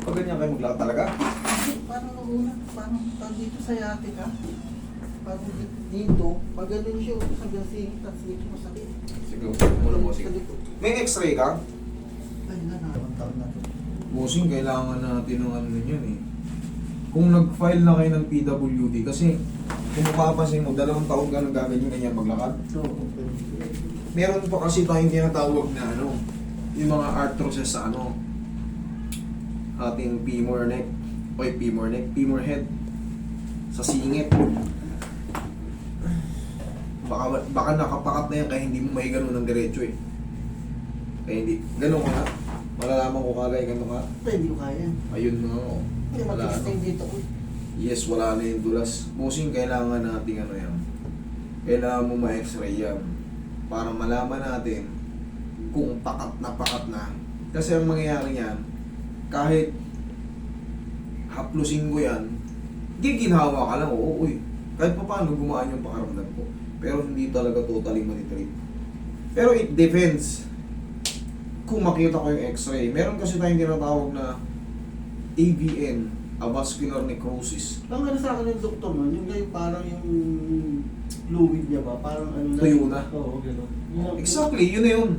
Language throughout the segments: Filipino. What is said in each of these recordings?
Pag ganyan kayo maglakad talaga? Parang nauna, parang pag dito sa yate ka, parang dito, pag ganun siya, hanggang singit at dito masakit. Sige, muna mo, sige. May x-ray ka? Ay, nakakawang taon na to. Bossing, kailangan natin ng ano yun eh. Kung nag-file na kayo ng PWD, kasi kung mapapansin mo, 2 taon ka nang gaganyan ganyan maglakad. Oo, pero Meron pa kasi tayong tinatawag na ano, yung mga arthroses sa ano, ating femur neck, femur head, sa singit. Baka nakapakat na yan kaya hindi mo may ganun ng diretso eh. Kaya hindi, ganun ka nga. Malalaman ko kagay ganun ka. hindi ko kaya. Ayun na oh. Hindi Wala matigas na ano. yung dito ko. Yes, wala na yung dulas. Bossing, kailangan natin ano yan. Kailangan mo ma-x-ray yan. Para malaman natin kung pakat na. Kasi ang mangyayari yan, kahit haplusin ko yan, giginhawa ka lang, oo, uy. Kahit pa paano gumaan yung pakaramdam ko. Pero hindi talaga totally manitrip. Pero it depends kung makita ko yung x-ray. Meron kasi tayong tinatawag na AVN, avascular necrosis. Ang ano sa akin ng doktor mo, yung ganyan parang yung fluid niya ba? Parang ano na. Tuyo na. Oo, gano'n. Exactly, yun na yun.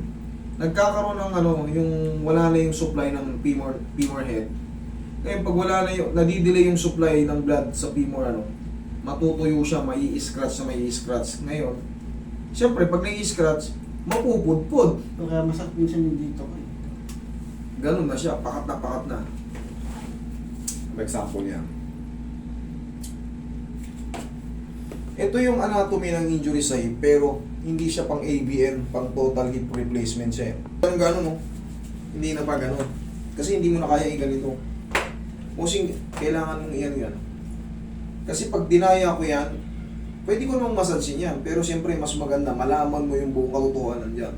Nagkakaroon ng ano, yung wala na yung supply ng femur head. Ngayon pag wala na yung, nadidelay yung supply ng blood sa femur ano, matutuyo siya, mai-scratch. Ngayon, siyempre pag nai-scratch, mapupudpud. Kaya masakit minsan yung dito ko. Ganun na siya, pakat na. For example yan. Ito yung anatomy ng injury sa hip, pero hindi siya pang ABN, pang total hip replacement siya. Gano'n no? Hindi na pa gano'n. Kasi hindi mo na kaya i-ganito. Musing, kailangan mong iyan yan. Kasi pag dinaya ko yan, pwede ko namang masansin yan. Pero siyempre, mas maganda, malaman mo yung buong katotohanan dyan.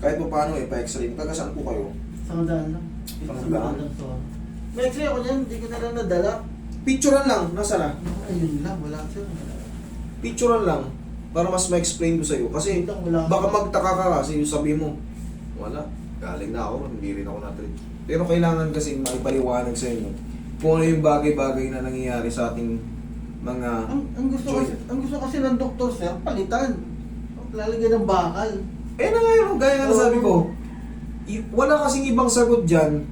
Kahit pa paano, pa-x-ray. Taga-saan po kayo? Sangdaan lang. Sangdaan? May x-ray ako dyan, hindi ko na lang nadala. Picturean lang, nasa na? Ayun lang, wala siya. Picturean lang, para mas ma-explain ko sa'yo. Kasi Wala. baka magtaka ka kasi yung sabi mo, wala, galing na ako, hindi rin ako na-treat. Pero kailangan kasi maipaliwanag sa inyo kung ano yung bagay-bagay na nangyayari sa ating mga joint. Ang gusto kasi ng doktor, sir, palitan. Lalagyan ng bakal. Eh na ngayon, gaya nga sabi ko, wala kasing ibang sagot dyan.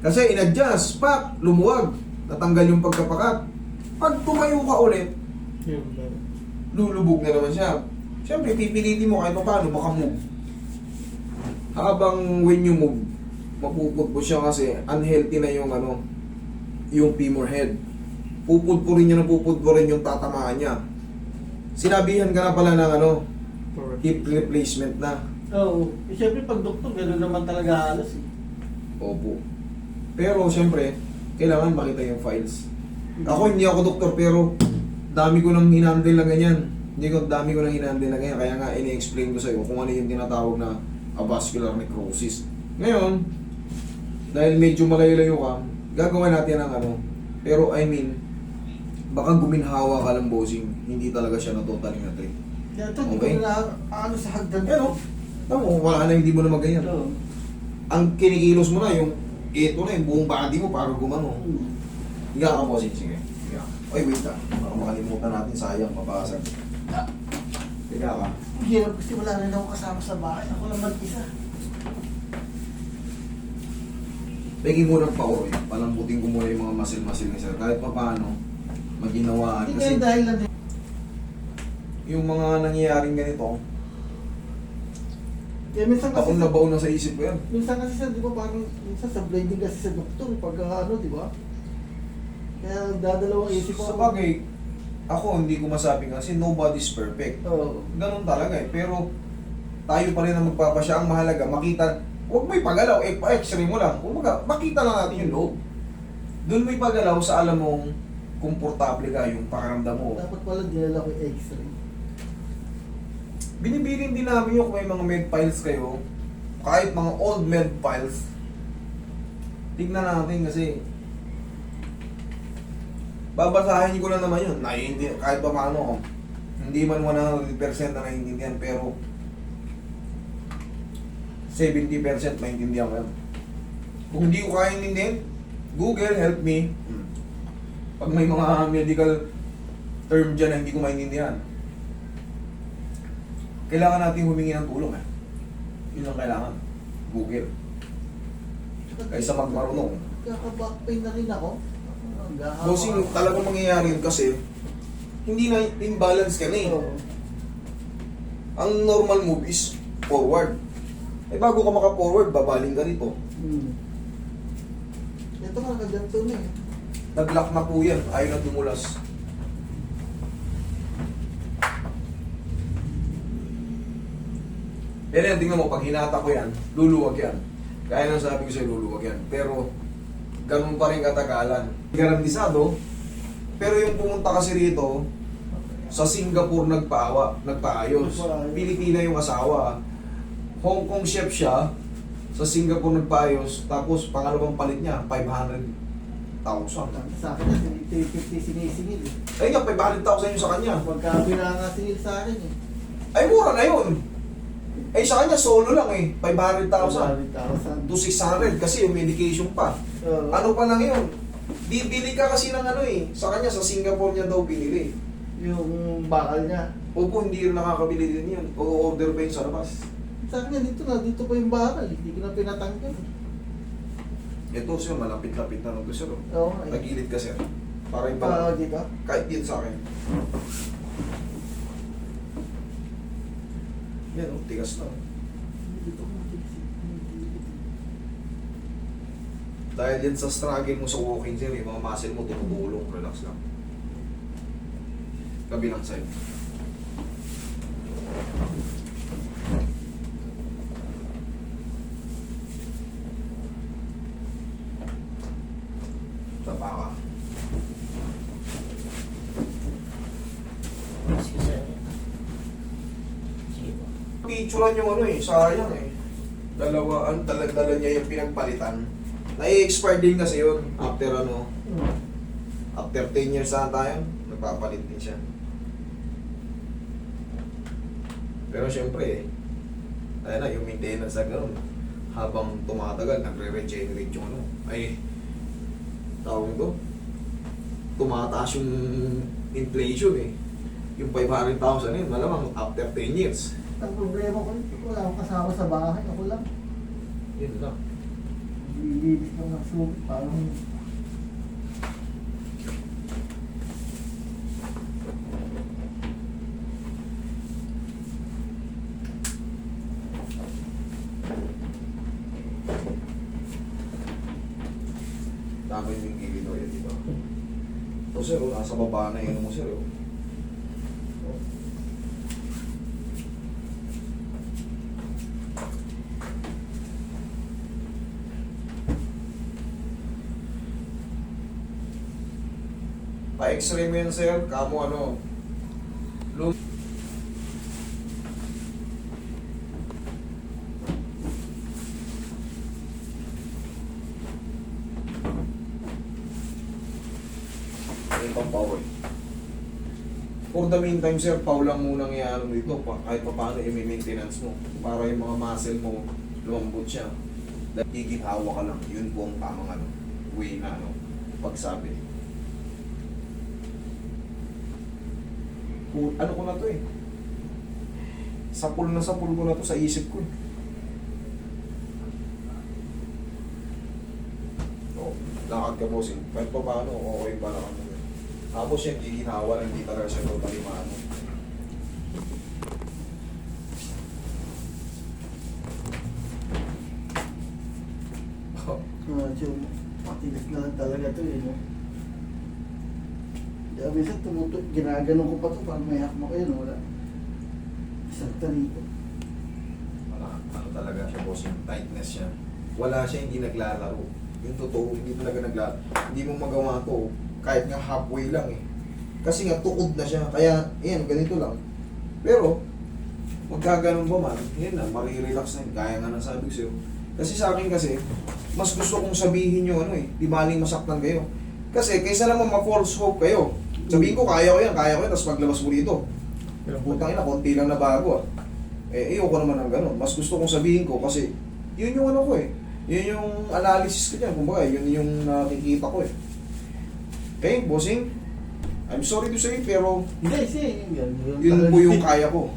Kasi in-adjust, pak, lumuwag, natanggal yung pagkapakat. Pag tumayo ka ulit, lulubog na naman siya. Siyempre, pipilitin mo kahit pa paano, makamove. Habang when you move, mapupudpud siya kasi unhealthy na yung ano, yung femur head. Pupudpurin yung tatamaan niya. Sinabihan ka na pala ng ano, hip replacement na. Oo. Siyempre, pag doktor, gano'n naman talaga halos eh. Opo. Pero siyempre, kailangan makita yung files. Ako hindi ako doktor pero dami ko nang hinandle na ganyan. Dami ko nang hinandle na ganyan. Kaya nga ini-explain ko sa iyo kung ano yung tinatawag na avascular necrosis. Ngayon, dahil medyo malayo-layo ka, gagawin natin ang ano. Pero I mean, baka guminhawa ka lang bossing. Hindi talaga siya na totally na trip. Kaya ito, Okay. hindi ko na ano sa hagdan. Pero, tamo, wala na hindi mo na magganyan. Oo. Ang kinikilos mo na yung ito na yung buong body mo para gumano. Higa ka bossing, sige. Higa. Oy, wait lang. Baka makalimutan natin, sayang, mabasag. Higa ka. Ang hirap kasi wala rin ako kasama sa bahay. Ako lang mag-isa. Pegin mo ng pauroy. Palambutin ko muna yung mga muscle-muscle ni sir. Kahit pa paano, maginawaan. Hindi Kasi kayo dahil lang din. yung mga nangyayaring ganito, Kaya minsan kasi, taon na baon na sa isip ko yan. minsan kasi sa, di ba, parang minsan sa blading kasi sa doktor, pag ano, di ba? Kaya dadalawang isip Sa ako. bagay, ako hindi ko masabi kasi nobody's perfect. Oo. Ganun talaga eh. Pero tayo pa rin ang magpapasya. Ang mahalaga, makita, huwag mo ipagalaw, pa-x-ray mo lang. Kumbaga, makita lang natin yung loob. Doon mo ipagalaw sa alam mong komportable ka yung pakaramdam mo. Dapat pala dinala ko yung x-ray. Binibilin din namin yung kung may mga med files kayo, kahit mga old med files, tignan natin kasi babasahin ko lang naman yun. Kahit pa paano, hindi man 100% na naiintindihan, pero 70% maintindihan ko yan. Kung hindi ko kaya intindihan, Google, help me. Pag may mga medical term dyan na hindi ko maintindihan, kailangan natin humingi ng tulong eh. Yun ang kailangan. Google. Kaysa magmarunong. Kaka-back pain na rin ako. Bossing, talagang mangyayari yun kasi hindi na imbalance ka na eh. Oo. Ang normal move is forward. Eh bago ka maka-forward, babaling ka rito. Ito nga, kaganto na eh. Nag-lock na po yan. Ayaw na tumulas. Yan, tingnan mo, pag hinata ko yan, luluwag yan. Kaya nang sabi ko sa'yo, luluwag yan. Pero, ganun pa rin katagalan. Garantisado, pero yung pumunta kasi rito, sa Singapore nagpaayos. Pilipina yung asawa. Hong Kong chef siya, sa Singapore nagpaayos, tapos pangalawang palit niya, 500,000. Sa akin na, 350 sinisingil eh. Ay nga, 500,000 yung sa kanya. Magkabila nga singil sa akin eh. Ay, mura na yun. Ay, sa kanya, solo lang eh. 500,000 500,000. to 600 kasi yung medication pa. Oo. Ano pa lang yun? Bibili ka kasi ng ano eh. Sa kanya, sa Singapore niya daw binili. Yung bakal niya. Opo, hindi rin nakakabili din yun. O-order pa yun sa labas. Sa akin dito na, dito pa yung bakal. Hindi ko na pinatanggal. Ito, sir, malapit-lapit na nung sir. Oo nga eh. Nagilid ka, sir. Para yung Parang dito. kahit dito sa akin. Yan, oh, tigas na. Dito ko Dahil yan sa struggle mo sa walking, sir, yung mga muscle mo tumutulong. Relax lang. Kabilang side. Tapa ka. Picturean yung ano eh, sayang eh. Dala niya yung pinagpalitan. Nai-expire din kasi yun after ano, after 10 years na tayo, nagpapalit din siya. Pero syempre, ayun na, yung maintenance na gano'n, habang tumatagal, nagre-regenerate yung ano, ay, tawag ito, tumataas yung inflation eh. Yung 500,000 yun, malamang after 10 years. Ang problema ko, wala akong kasama sa bahay. Ako lang. Yun lang. Lilibis ng nasugit. Parang Dami yung gigilo yun dito. So sir, oh, nasa baba na yun mo sir. Oh. Pa-x-ray mo yan sir, kamo ano. Pang power. For the meantime, sir, pau lang munang i-ano dito, kahit pa paano i-maintenance mo. Para yung mga muscle mo, lumambot siya. Dahil giginhawa ka lang, yun po ang tamang ano, way na ano, pagsabi. Ano ko na to eh. Sapul ko na to sa isip ko eh. Oh, lakad ka po, kahit pa paano, okay pa lang ano. Tapos yung giginhawa, hindi talaga siya totally maano. medyo matigas na lang talaga to eh. No? Kaya minsan ginaganon ko pa to parang may hakma kayo. No? Wala. Isang tarito. Wala, ano talaga siya, boss, yung tightness siya. Wala siya, hindi naglalaro. Yung totoo, hindi talaga naglalaro. Hindi mo magawa to, kahit nga halfway lang eh. Kasi nga tukod na siya, kaya, yan, ganito lang. Pero, magkaganon pa man, yun na, marirelax na yun. Kaya nga nasabi ko sa'yo. Kasi sa akin kasi, mas gusto kong sabihin nyo ano eh, di baling masaktan kayo. Kasi kaysa naman ma-false hope kayo. Sabihin ko, kaya ko yan, tapos maglabas mo dito. Putang ina, konti lang na bago ah. Eh, ayoko naman ng ganon. Mas gusto kong sabihin ko kasi, yun yung ano ko eh. Yun yung analysis ko dyan. Kumbaga, yun yung nakikita ko eh. Okay, bossing. I'm sorry to say, pero Hindi, yun. yun po yung kaya ko.